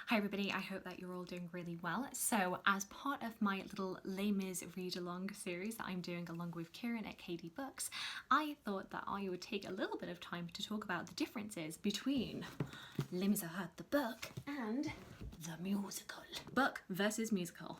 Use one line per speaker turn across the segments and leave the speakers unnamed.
Hi everybody, I hope that you're all doing really well. So as part of my little Les Mis read-along series that I'm doing along with Kieran at KD Books, I thought that I would take a little bit of time to talk about the differences between Les Miserables, the book, and the musical. Book versus musical.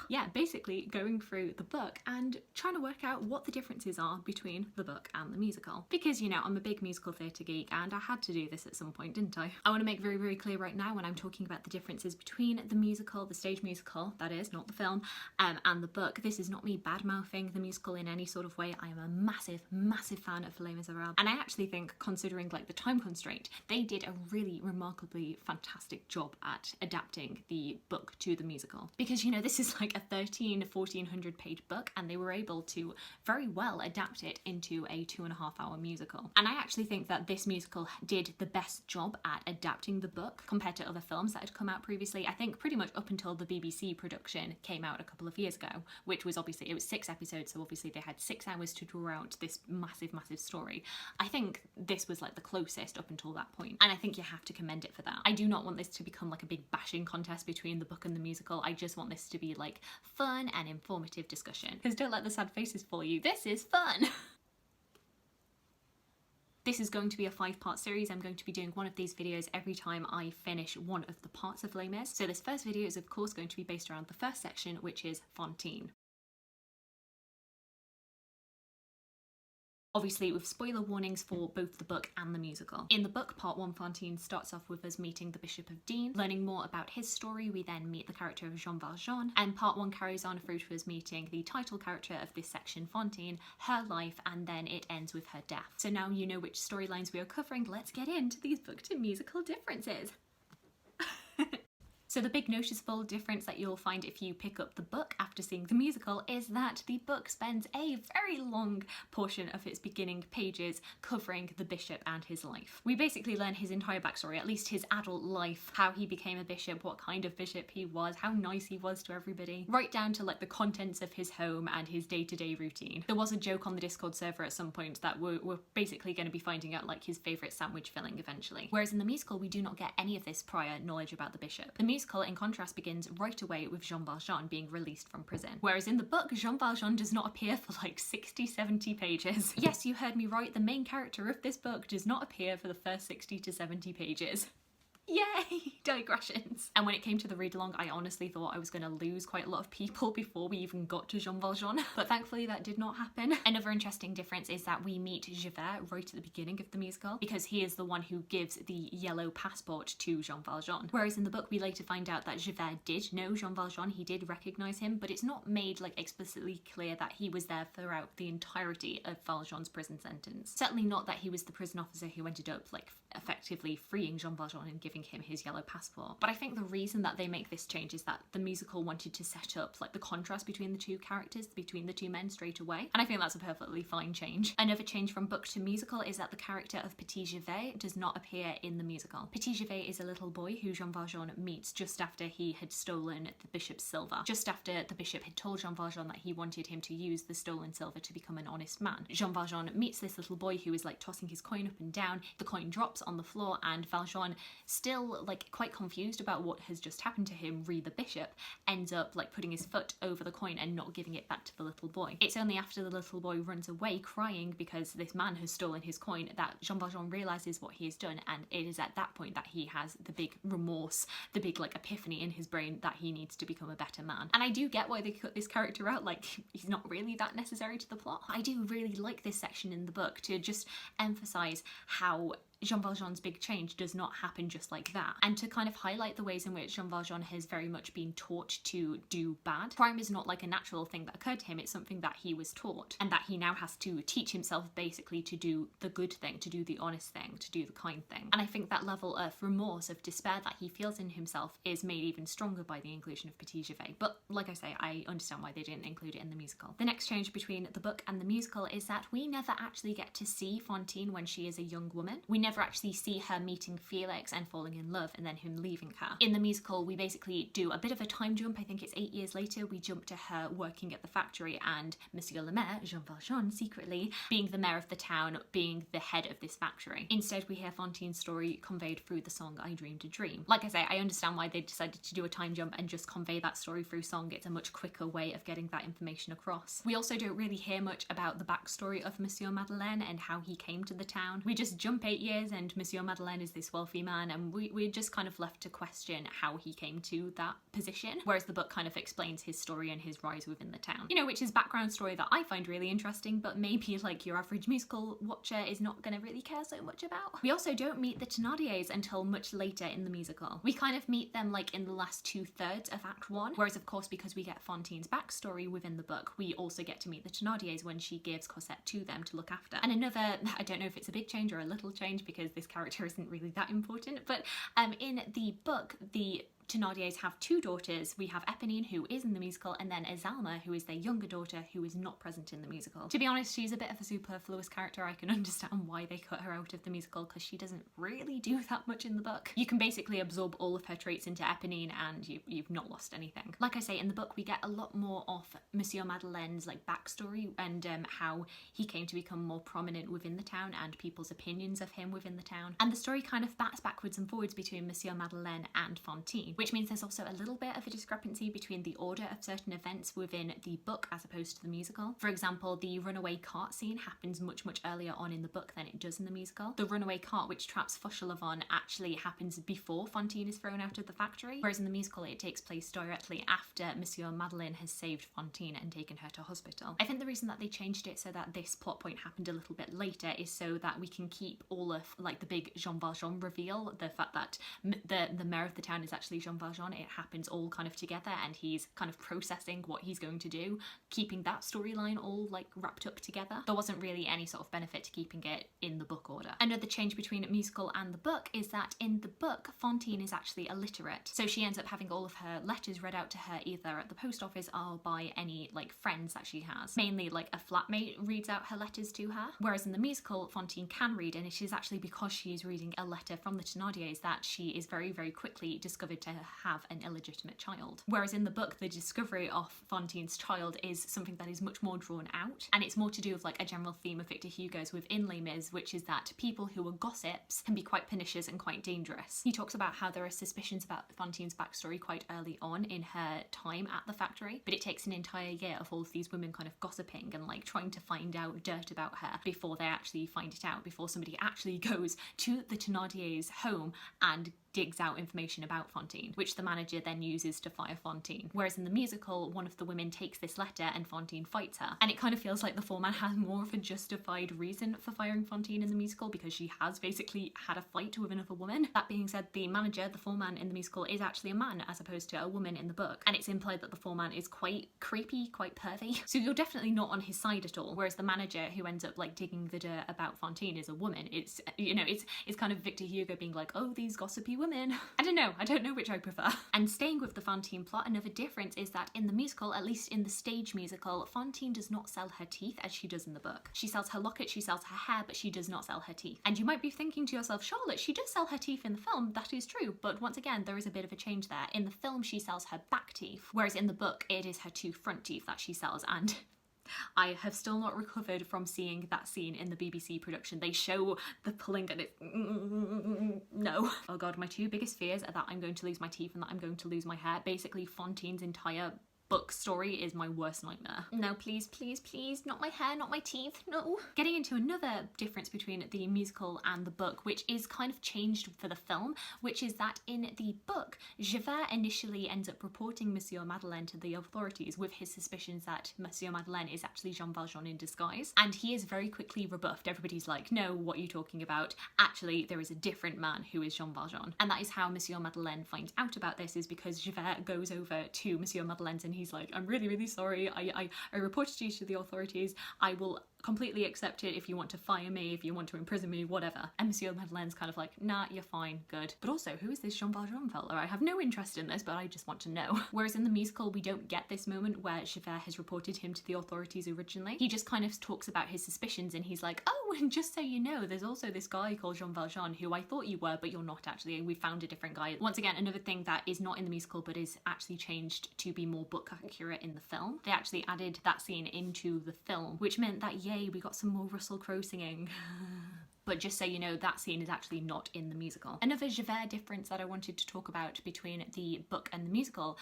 Yeah, basically going through the book and trying to work out what the differences are between the book and the musical. Because, you know, I'm a big musical theatre geek and I had to do this at some point, didn't I? I want to make very, very clear right now when I'm talking about the differences between the musical, the stage musical, that is, not the film, and the book. This is not me bad-mouthing the musical in any sort of way. I am a massive, massive fan of Les Miserables. And I actually think, considering like the time constraint, they did a really remarkably fantastic job at adapting the book to the musical. Because, you know, this is like a 1400 page book and they were able to very well adapt it into a 2.5-hour musical. And I actually think that this musical did the best job at adapting the book compared to other films that had come out previously. I think pretty much up until the BBC production came out a couple of years ago, which was obviously, it was 6 episodes, so obviously they had 6 hours to draw out this massive, massive story. I think this was like the closest up until that point, and I think you have to commend it for that. I do not want this to become like a big bashing contest between the book and the musical. I just want this to be like fun and informative discussion. Because don't let the sad faces fool you, this is fun! This is going to be a 5-part series. I'm going to be doing one of these videos every time I finish one of the parts of Les Mis. So this first video is of course going to be based around the first section, which is Fantine. Obviously with spoiler warnings for both the book and the musical. In the book, part 1, Fantine starts off with us meeting the Bishop of Digne, learning more about his story. We then meet the character of Jean Valjean, and part 1 carries on through to us meeting the title character of this section, Fantine, her life, and then it ends with her death. So now you know which storylines we are covering, let's get into these book to musical differences. So the big noticeable difference that you'll find if you pick up the book after seeing the musical is that the book spends a very long portion of its beginning pages covering the bishop and his life. We basically learn his entire backstory, at least his adult life, how he became a bishop, what kind of bishop he was, how nice he was to everybody, right down to like the contents of his home and his day-to-day routine. There was a joke on the Discord server at some point that we're basically going to be finding out like his favourite sandwich filling eventually. Whereas in the musical we do not get any of this prior knowledge about the bishop. The musical, in contrast, begins right away with Jean Valjean being released from prison. Whereas in the book, Jean Valjean does not appear for like 60-70 pages. Yes, you heard me right, the main character of this book does not appear for the first 60 to 70 pages. Yay! Digressions. And when it came to the read-along, I honestly thought I was going to lose quite a lot of people before we even got to Jean Valjean, but thankfully that did not happen. Another interesting difference is that we meet Javert right at the beginning of the musical, because he is the one who gives the yellow passport to Jean Valjean. Whereas in the book we later find out that Javert did know Jean Valjean, he did recognise him, but it's not made like explicitly clear that he was there throughout the entirety of Valjean's prison sentence. Certainly not that he was the prison officer who ended up like effectively freeing Jean Valjean and giving him his yellow passport. But I think the reason that they make this change is that the musical wanted to set up like the contrast between the two characters, between the two men straight away, and I think that's a perfectly fine change. Another change from book to musical is that the character of Petit Javert does not appear in the musical. Petit Javert is a little boy who Jean Valjean meets just after he had stolen the bishop's silver, just after the bishop had told Jean Valjean that he wanted him to use the stolen silver to become an honest man. Jean Valjean meets this little boy who is like tossing his coin up and down, the coin drops on the floor, and Valjean, still like quite confused about what has just happened to him, re the bishop, ends up like putting his foot over the coin and not giving it back to the little boy. It's only after the little boy runs away crying because this man has stolen his coin that Jean Valjean realises what he has done, and it is at that point that he has the big remorse, the big like epiphany in his brain that he needs to become a better man. And I do get why they cut this character out, like he's not really that necessary to the plot. I do really like this section in the book to just emphasise how Jean Valjean's big change does not happen just like that, and to kind of highlight the ways in which Jean Valjean has very much been taught to do bad. Crime is not like a natural thing that occurred to him, it's something that he was taught, and that he now has to teach himself basically to do the good thing, to do the honest thing, to do the kind thing. And I think that level of remorse, of despair that he feels in himself is made even stronger by the inclusion of Petit Javert. But like I say, I understand why they didn't include it in the musical. The next change between the book and the musical is that we never actually get to see Fantine when she is a young woman. We never actually see her meeting Felix and falling in love and then him leaving her. In the musical, we basically do a bit of a time jump. I think it's 8 years later. We jump to her working at the factory and Monsieur le Maire, Jean Valjean, secretly being the mayor of the town, being the head of this factory. Instead, we hear Fantine's story conveyed through the song I Dreamed a Dream. Like I say, I understand why they decided to do a time jump and just convey that story through song. It's a much quicker way of getting that information across. We also don't really hear much about the backstory of Monsieur Madeleine and how he came to the town. We just jump 8 years and Monsieur Madeleine is this wealthy man, and we're just kind of left to question how he came to that position, whereas the book kind of explains his story and his rise within the town. You know, which is background story that I find really interesting, but maybe like your average musical watcher is not going to really care so much about. We also don't meet the Thénardiers until much later in the musical. We kind of meet them like in the last 2/3 of Act 1, whereas of course because we get Fantine's backstory within the book, we also get to meet the Thénardiers when she gives Cosette to them to look after. And another, I don't know if it's a big change or a little change because this character isn't really that important, but in the book, the Thénardiers have 2 daughters. We have Eponine, who is in the musical, and then Azalma, who is their younger daughter, who is not present in the musical. To be honest, she's a bit of a superfluous character. I can understand why they cut her out of the musical, because she doesn't really do that much in the book. You can basically absorb all of her traits into Eponine and you've not lost anything. Like I say, in the book we get a lot more of Monsieur Madeleine's like backstory and how he came to become more prominent within the town and people's opinions of him within the town. And the story kind of bats backwards and forwards between Monsieur Madeleine and Fantine, which means there's also a little bit of a discrepancy between the order of certain events within the book as opposed to the musical. For example, the runaway cart scene happens much earlier on in the book than it does in the musical. The runaway cart which traps Fauchelevent actually happens before Fantine is thrown out of the factory, whereas in the musical it takes place directly after Monsieur Madeleine has saved Fantine and taken her to hospital. I think the reason that they changed it so that this plot point happened a little bit later is so that we can keep all of like the big Jean Valjean reveal, the fact that the mayor of the town is actually Jean Valjean. It happens all kind of together and he's kind of processing what he's going to do, keeping that storyline all like wrapped up together. There wasn't really any sort of benefit to keeping it in the book order. Another change between a musical and the book is that in the book Fantine is actually illiterate, so she ends up having all of her letters read out to her either at the post office or by any like friends that she has. Mainly like a flatmate reads out her letters to her, whereas in the musical Fantine can read, and it is actually because she is reading a letter from the Thénardiers that she is very quickly discovered to have an illegitimate child. Whereas in the book the discovery of Fantine's child is something that is much more drawn out, and it's more to do with like a general theme of Victor Hugo's within Les Mis, which is that people who are gossips can be quite pernicious and quite dangerous. He talks about how there are suspicions about Fantine's backstory quite early on in her time at the factory, but it takes an entire year of all of these women kind of gossiping and like trying to find out dirt about her before they actually find it out, before somebody actually goes to the Thénardiers' home and digs out information about Fantine, which the manager then uses to fire Fantine. Whereas in the musical, one of the women takes this letter and Fantine fights her. And it kind of feels like the foreman has more of a justified reason for firing Fantine in the musical because she has basically had a fight with another woman. That being said, the manager, the foreman in the musical, is actually a man as opposed to a woman in the book. And it's implied that the foreman is quite creepy, quite pervy. So you're definitely not on his side at all. Whereas the manager who ends up like digging the dirt about Fantine is a woman. It's, you know, it's kind of Victor Hugo being like, oh, these gossipy women. I don't know which I prefer. And staying with the Fantine plot, another difference is that in the musical, at least in the stage musical, Fantine does not sell her teeth as she does in the book. She sells her locket, she sells her hair, but she does not sell her teeth. And you might be thinking to yourself, Charlotte, she does sell her teeth in the film. That is true. But once again, there is a bit of a change there. In the film, she sells her back teeth, whereas in the book, it is her 2 front teeth that she sells. And I have still not recovered from seeing that scene in the BBC production. They show the pulling and it... no. Oh god, my 2 biggest fears are that I'm going to lose my teeth and that I'm going to lose my hair. Basically, Fantine's entire book story is my worst nightmare. No, please, please, please, not my hair, not my teeth, no. Getting into another difference between the musical and the book, which is kind of changed for the film, which is that in the book, Javert initially ends up reporting Monsieur Madeleine to the authorities with his suspicions that Monsieur Madeleine is actually Jean Valjean in disguise, and he is very quickly rebuffed. Everybody's like, no, what are you talking about? Actually, there is a different man who is Jean Valjean. And that is how Monsieur Madeleine finds out about this, is because Javert goes over to Monsieur Madeleine's and he's like, I'm really sorry, I reported you to the authorities. I will completely accept it if you want to fire me, if you want to imprison me, whatever. And Monsieur Madeleine's kind of like, nah, you're fine, good. But also, who is this Jean Valjean fella? I have no interest in this, but I just want to know. Whereas in the musical, we don't get this moment where Javert has reported him to the authorities originally. He just kind of talks about his suspicions and he's like, oh, and just so you know, there's also this guy called Jean Valjean who I thought you were, but you're not actually. We found a different guy. Once again, another thing that is not in the musical, but is actually changed to be more book accurate in the film. They actually added that scene into the film, which meant that, yay, we got some more Russell Crowe singing. But just so you know, that scene is actually not in the musical. Another Javert difference that I wanted to talk about between the book and the musical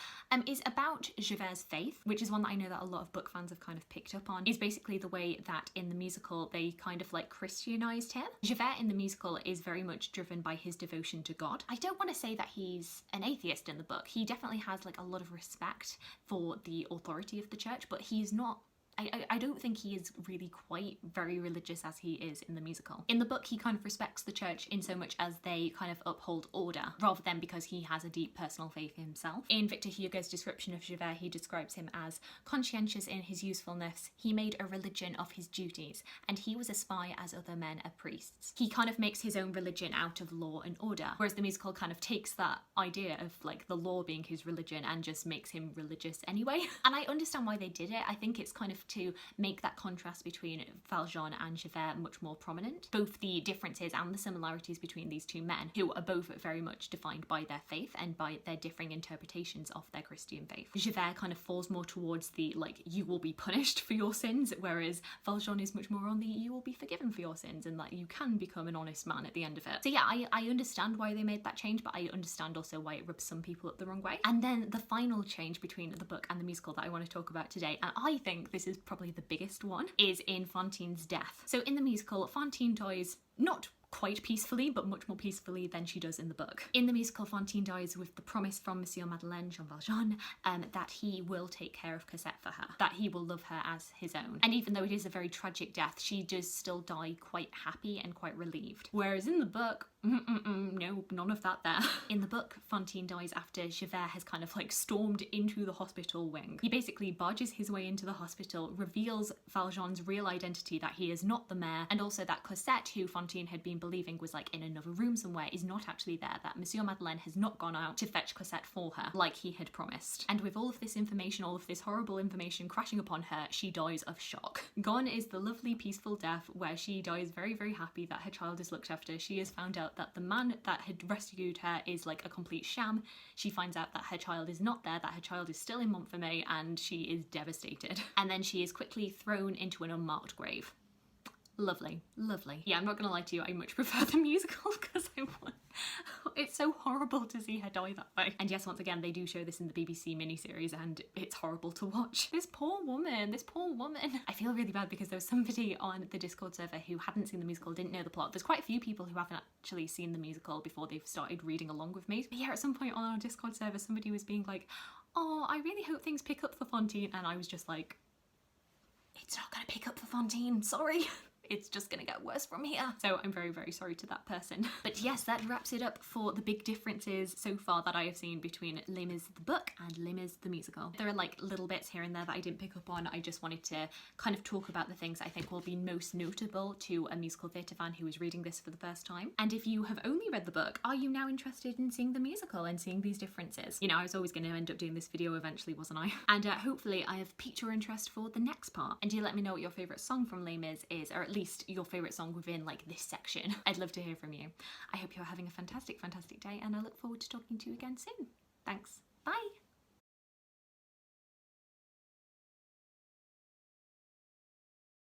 is about Javert's faith, which is one that I know that a lot of book fans have kind of picked up on, is basically the way that in the musical they kind of like Christianized him. Javert in the musical is very much driven by his devotion to God. I don't want to say that he's an atheist in the book. He definitely has like a lot of respect for the authority of the church, but he's not I don't think he is really quite very religious as he is in the musical. In the book, he kind of respects the church in so much as they kind of uphold order, rather than because he has a deep personal faith himself. In Victor Hugo's description of Javert, he describes him as conscientious in his usefulness. He made a religion of his duties, and he was a spy as other men are priests. He kind of makes his own religion out of law and order, whereas the musical kind of takes that idea of like the law being his religion and just makes him religious anyway. And I understand why they did it. I think it's kind of to make that contrast between Valjean and Javert much more prominent. Both the differences and the similarities between these two men, who are both very much defined by their faith and by their differing interpretations of their Christian faith. Javert kind of falls more towards the like, you will be punished for your sins, whereas Valjean is much more on the you will be forgiven for your sins and that you can become an honest man at the end of it. So yeah, I understand why they made that change, but I understand also why it rubs some people up the wrong way. And then the final change between the book and the musical that I want to talk about today, and I think this is probably the biggest one, is in Fantine's death. So in the musical, Fantine dies not quite peacefully, but much more peacefully than she does in the book. In the musical, Fantine dies with the promise from Monsieur Madeleine, Jean Valjean, that he will take care of Cosette for her, that he will love her as his own. And even though it is a very tragic death, she does still die quite happy and quite relieved. Whereas in the book, no, none of that there. In the book, Fantine dies after Javert has kind of like stormed into the hospital wing. He basically barges his way into the hospital, reveals Valjean's real identity, that he is not the mayor, and also that Cosette, who Fantine had been believing was like in another room somewhere, is not actually there, that Monsieur Madeleine has not gone out to fetch Cosette for her, like he had promised. And with all of this information, all of this horrible information crashing upon her, she dies of shock. Gone is the lovely peaceful death where she dies very, very happy that her child is looked after. She has found out that the man that had rescued her is like a complete sham. She finds out that her child is not there, that her child is still in Montfermeil, and she is devastated. And then she is quickly thrown into an unmarked grave. Lovely, lovely. Yeah, I'm not gonna lie to you, I much prefer the musical because it's so horrible to see her die that way. And yes, once again, they do show this in the BBC miniseries and it's horrible to watch. This poor woman, this poor woman. I feel really bad because there was somebody on the Discord server who hadn't seen the musical, didn't know the plot. There's quite a few people who haven't actually seen the musical before they've started reading along with me. But yeah, at some point on our Discord server, somebody was being like, oh, I really hope things pick up for Fantine. And I was just like, it's not gonna pick up for Fantine, sorry. It's just gonna get worse from here. So I'm very, very sorry to that person. But yes, that wraps it up for the big differences so far that I have seen between Les Mis the book and Les Mis the musical. There are like little bits here and there that I didn't pick up on. I just wanted to kind of talk about the things I think will be most notable to a musical theatre fan who is reading this for the first time. And if you have only read the book, are you now interested in seeing the musical and seeing these differences? You know, I was always gonna end up doing this video eventually, wasn't I? And hopefully I have piqued your interest for the next part. And do let me know what your favourite song from Les Mis is, or at least your favourite song within like this section. I'd love to hear from you. I hope you're having a fantastic, fantastic day and I look forward to talking to you again soon. Thanks. Bye.